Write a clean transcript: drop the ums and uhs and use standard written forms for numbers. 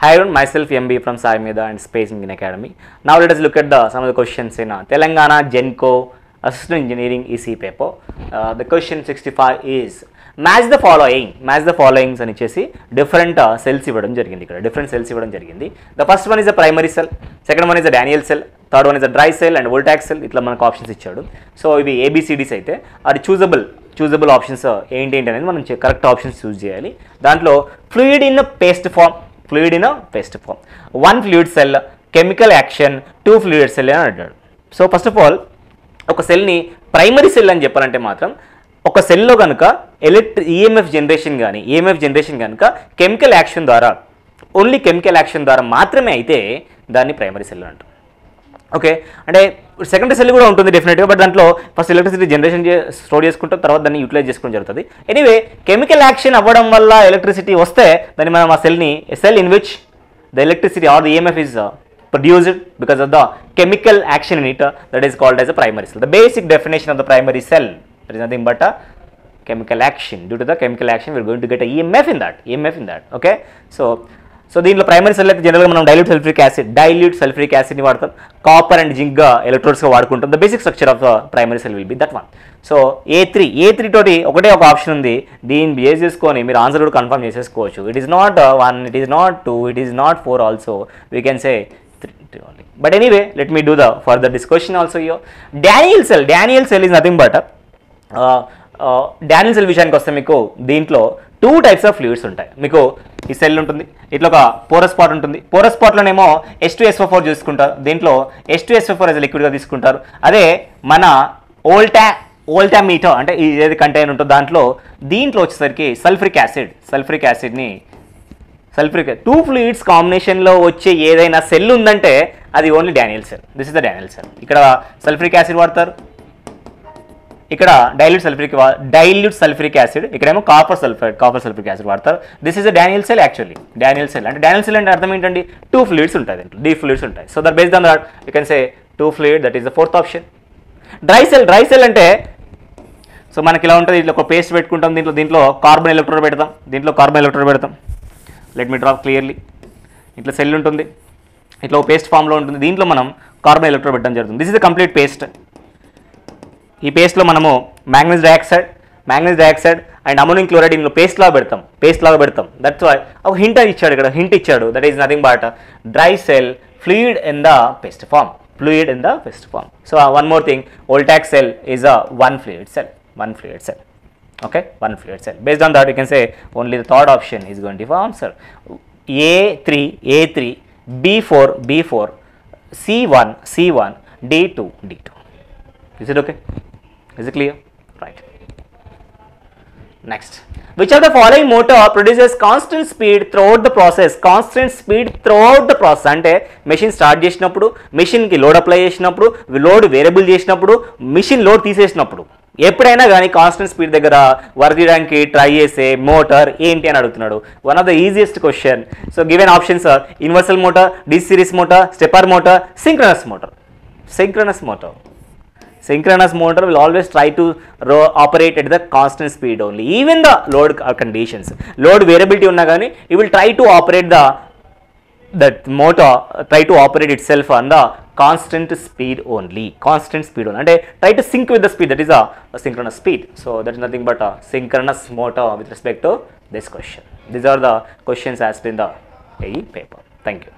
Hi everyone, myself MB from Sai Medha and Space Engine Academy. Now let us look at some of the questions in Telangana Genco Assistant Engineering EC paper. The question 65 is match the followings అని చేసి different cells ఇవ్వడం జరిగింది. ఇక్కడ different cells ఇవ్వడం జరిగింది. The first one is a primary cell, second one is a Daniell cell, third one is a dry cell and Voltax cell. ఇట్లా మనకు options ఇచ్చాడు. సో ఇవి ABCDs అయితే అది చూజబుల్ ఆప్షన్స్ ఏంటి అనేది మనం కరెక్ట్ ఆప్షన్స్ చూస్ చేయాలి. దాంట్లో fluid in paste form, one fluid cell, chemical action, two fluid cell అని అంటాడు. సో ఫస్ట్ ఆఫ్ ఆల్ ఒక సెల్ని ప్రైమరీ సెల్ అని చెప్పాలంటే మాత్రం ఒక సెల్లో కనుక ఈఎంఎఫ్ జనరేషన్ కనుక కెమికల్ యాక్షన్ ద్వారా, ఓన్లీ కెమికల్ యాక్షన్ ద్వారా మాత్రమే అయితే దాన్ని ప్రైమరీ సెల్ అంటాం. ఓకే, అంటే సెకండరీ సెల్ కూడా ఉంటుంది డెఫినెట్గా, బట్ దాంట్లో ఫస్ట్ ఎలక్ట్రిసిటీ జనరేషన్ స్టోర్ చేసుకుంటాం, తర్వాత దాన్ని యూటిలైజ్ చేసుకోవడం జరుగుతుంది. ఎనీవే కెమికల్ యాక్షన్ అవ్వడం వల్ల ఎలక్ట్రిసిటీ వస్తే దాన్ని మనం ఆ cell in which the electricity or the EMF is produced because of the chemical action in it, that is called as a primary cell. The basic definition of the primary cell, there is nothing but a chemical action. Due to the chemical action we are going to get a EMF in that. Okay, so దీంట్లో primary cell అయితే జనరల్గా మనం dilute sulphuric acid ని వాడతాం, copper and zinc ఎలక్ట్రోడ్స్గా వాడుకుంటాం. The basic structure of the primary cell will be that one. So A3 తోటి ఒకటే ఒక ఆప్షన్ ఉంది, దీన్ని బేస్ చేసుకొని మీరు ఆన్సర్ కూడా కన్ఫర్మ్ చేసేసుకోవచ్చు. It is not 1, it is not 2, it is not 4 also, we can say 3 only. But anyway, let me do the further discussion also here. Daniell cell is nothing but Daniell cell విషయానికి వస్తే మీకు దీంట్లో 2 types of fluids ఉంటాయి. మీకు ఈ cell ఉంటుంది, ఇట్లా ఒక పోరస్ పాట్ ఉంటుంది. పోరస్ పాట్లోనేమో H2SO4 చూసుకుంటారు, దీంట్లో H2SO4 as లిక్విడ్గా తీసుకుంటారు. అదే మన ఓల్టామీటర్ అంటే ఏది కంటైనర్ ఉంటుందో దీంట్లో వచ్చేసరికి సల్ఫ్యూరిక్ 2 ఫ్లూయిడ్స్ కాంబినేషన్లో వచ్చే ఏదైనా సెల్ ఉందంటే అది only Daniel cell. This is the Daniel cell. ఇక్కడ సల్ఫ్యూరిక్ యాసిడ్ వాడతారు, ఇక్కడ డైల్యూట్ సల్ఫ్యూరిక్ యాసిడ్, ఇక్కడేమో కాపర్ సల్ఫ్యూరిక్ యాసిడ్ వాడతారు. This is the Daniel cell. Actually Daniel cell అంటే అర్థం ఏంటండి, 2 ఫ్లూయిడ్స్ ఉంటాయి, దీంట్లో డీప్ ఫ్లూయిడ్స్ ఉంటాయి. So that based on that you can say 2 fluid, that is the fourth option. Dry cell అంటే so మనకి ఇలా ఉంటుంది, ఇట్లా ఒక పేస్ట్ పెట్టుకుంటాం, దీంట్లో కార్బన్ ఎలక్ట్రోడ్ పెడతాం. Let me drop clearly. ఇట్లా సెల్ ఉంటుంది, ఇట్లా ఒక పేస్ట్ ఫామ్లో ఉంటుంది, దీంట్లో మనం కార్బన్ ఎలక్ట్రోడ్ పెట్టడం జరుగుతుంది. This is the complete paste. ఈ పేస్ట్లో మనము manganese dioxide and ammonium chloride ఇందులో పేస్ట్ లాగా పెడతాం. దట్స్ వై ఒక హింట్ ఇచ్చాడు, that is nothing but dry cell fluid in the paste form. So one more thing, Voltax cell is a one fluid cell. Okay, one fluid cell. Based on that you can say only the third option is going to be answer. A3, B4, C1, D2. Is it okay? Is it clear? Right. Next, which of the following motor produces constant speed throughout the process? అంటే machine start చేసినప్పుడు, మెషిన్కి load apply చేసినప్పుడు, load variable చేసినప్పుడు, machine load తీసేసినప్పుడు, ఎప్పుడైనా కానీ constant speed దగ్గర work చేయడానికి ట్రై చేసే మోటార్ ఏంటి అని అడుగుతున్నాడు. One of the easiest question. So given options are universal motor, DC series motor, stepper motor, synchronous motor will always try to operate at the constant speed only, even the load conditions. Load variability unna gaani it will try to operate that motor try to operate itself on the constant speed only. Ante try to sync with the speed, that is a synchronous speed. So that is nothing but a synchronous motor with respect to this question. These are the questions asked in the AE paper. Thank you.